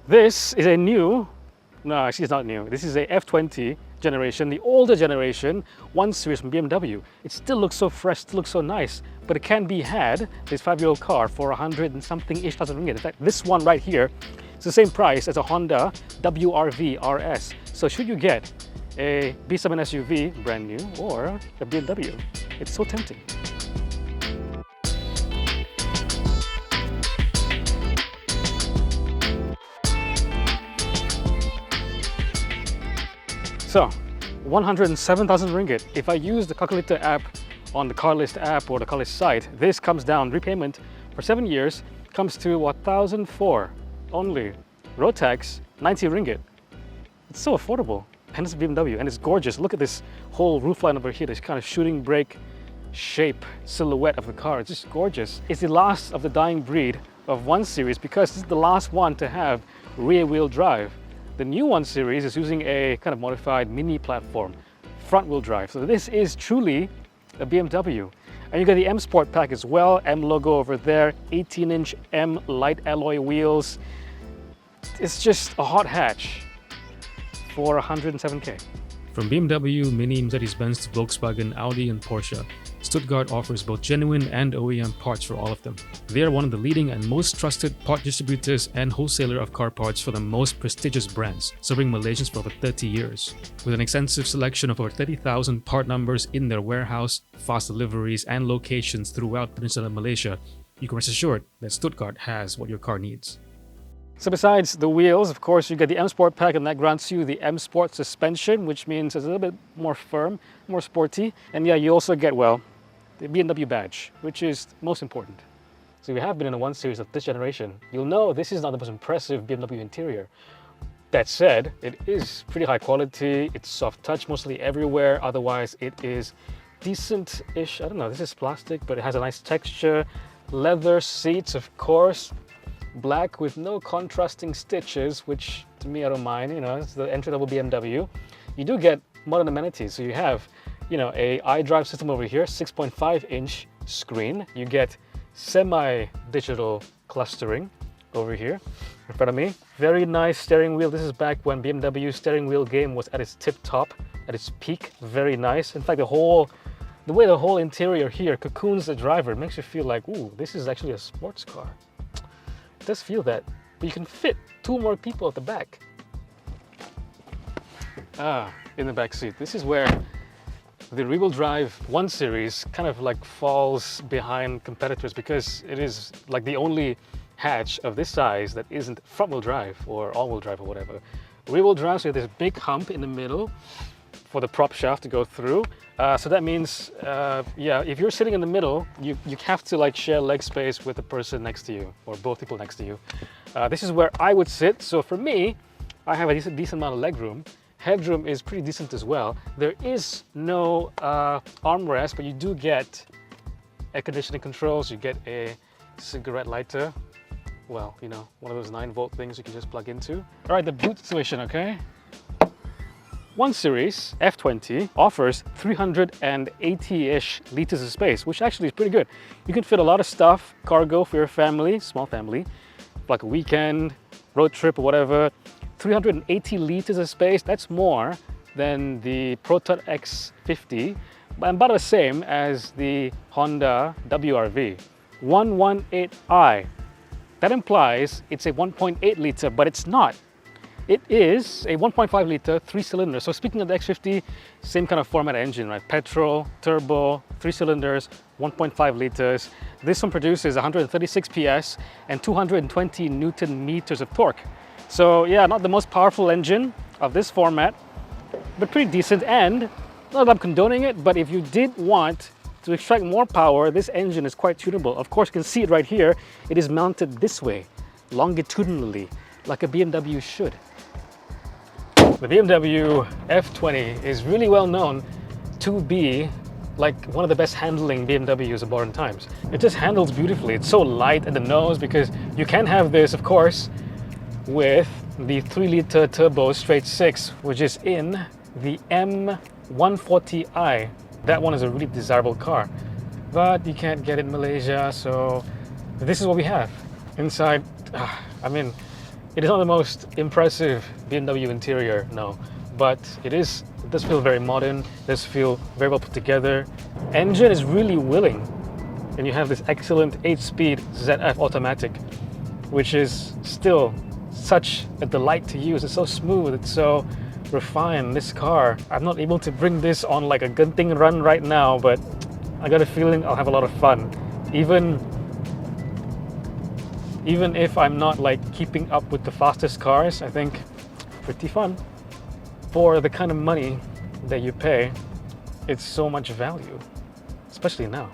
This is a new, no, actually it's not new. This is a F20 generation, the older generation, 1 Series from BMW. It still looks so fresh, still looks so nice, but it can be had, this 5-year-old car, for 100 and something-ish thousand ringgit. In fact, this one right here is the same price as a Honda WRV RS. So should you get a B7 SUV, brand new, or a BMW, it's so tempting. So, 107,000 ringgit. If I use the calculator app on the Carlist app or the Carlist site, this comes down, repayment for 7 years, comes to 1,004 only. Road tax, 90 ringgit. It's so affordable. And it's a BMW, and it's gorgeous. Look at this whole roofline over here, this kind of shooting brake shape, silhouette of the car. It's just gorgeous. It's the last of the dying breed of 1 Series because this is the last one to have rear-wheel drive. The new 1 Series is using a kind of modified mini platform, front-wheel drive. So this is truly a BMW. And you get the M Sport pack as well, M logo over there, 18-inch M light alloy wheels. It's just a hot hatch for 107K. From BMW, MINI, Mercedes-Benz to Volkswagen, Audi and Porsche, Stuttgart offers both genuine and OEM parts for all of them. They are one of the leading and most trusted part distributors and wholesaler of car parts for the most prestigious brands, serving Malaysians for over 30 years. With an extensive selection of over 30,000 part numbers in their warehouse, fast deliveries and locations throughout Peninsular Malaysia, you can rest assured that Stuttgart has what your car needs. So besides the wheels, of course, you get the M Sport pack, and that grants you the M Sport suspension, which means it's a little bit more firm, more sporty. And yeah, you also get, well, the BMW badge, which is most important. So if you have been in a 1 Series of this generation, you'll know this is not the most impressive BMW interior. That said, it is pretty high quality, it's soft touch mostly everywhere, otherwise it is decent-ish. I don't know, this is plastic, but it has a nice texture. Leather seats, of course. Black with no contrasting stitches, which to me I don't mind, you know, it's the entry-level BMW. You do get modern amenities, so you have, you know, a iDrive system over here, 6.5-inch screen. You get semi-digital clustering over here in front of me. Very nice steering wheel. This is back when BMW steering wheel game was at its tip top, at its peak. Very nice. In fact, the way the whole interior here cocoons the driver, it makes you feel like, ooh, this is actually a sports car. It does feel that, but you can fit 2 more people at the back. In the back seat. This is where the rear-wheel drive 1 Series kind of like falls behind competitors because it is like the only hatch of this size that isn't front-wheel drive or all-wheel drive or whatever. Rear-wheel drive, so you have this big hump in the middle for the prop shaft to go through. So that means, yeah, if you're sitting in the middle, you have to like share leg space with the person next to you or both people next to you. This is where I would sit. So for me, I have a decent amount of leg room. Headroom is pretty decent as well. There is no armrest, but you do get air conditioning controls. You get a cigarette lighter. Well, you know, one of those 9-volt things you can just plug into. All right, the boot situation, okay? 1 Series F20 offers 380-ish liters of space, which actually is pretty good. You can fit a lot of stuff, cargo for your family, small family, like a weekend, road trip or whatever. 380 liters of space, that's more than the Proton X50, and about the same as the Honda WRV. 118i. That implies it's a 1.8 liter, but it's not. It is a 1.5 liter 3-cylinder. So speaking of the X50, same kind of format engine, right? Petrol, turbo, 3 cylinders, 1.5 liters. This one produces 136 PS and 220 Newton meters of torque. So yeah, not the most powerful engine of this format, but pretty decent. And not that I'm condoning it, but if you did want to extract more power, this engine is quite tunable. Of course, you can see it right here. It is mounted this way, longitudinally, like a BMW should. The BMW F20 is really well known to be like one of the best handling BMWs of modern times. It just handles beautifully. It's so light at the nose because you can have this, of course, with the 3-liter turbo straight 6, which is in the M140i. That one is a really desirable car, but you can't get it in Malaysia, so this is what we have. Inside, I mean, It is not the most impressive BMW interior, no, but it does feel very modern, it does feel very well put together. Engine is really willing, and you have this excellent 8-speed ZF automatic, which is still such a delight to use. It's so smooth, it's so refined. This car, I'm not able to bring this on like a Genting run right now, but I got a feeling I'll have a lot of fun. Even if I'm not like keeping up with the fastest cars, I think pretty fun. For the kind of money that you pay, it's so much value, especially now.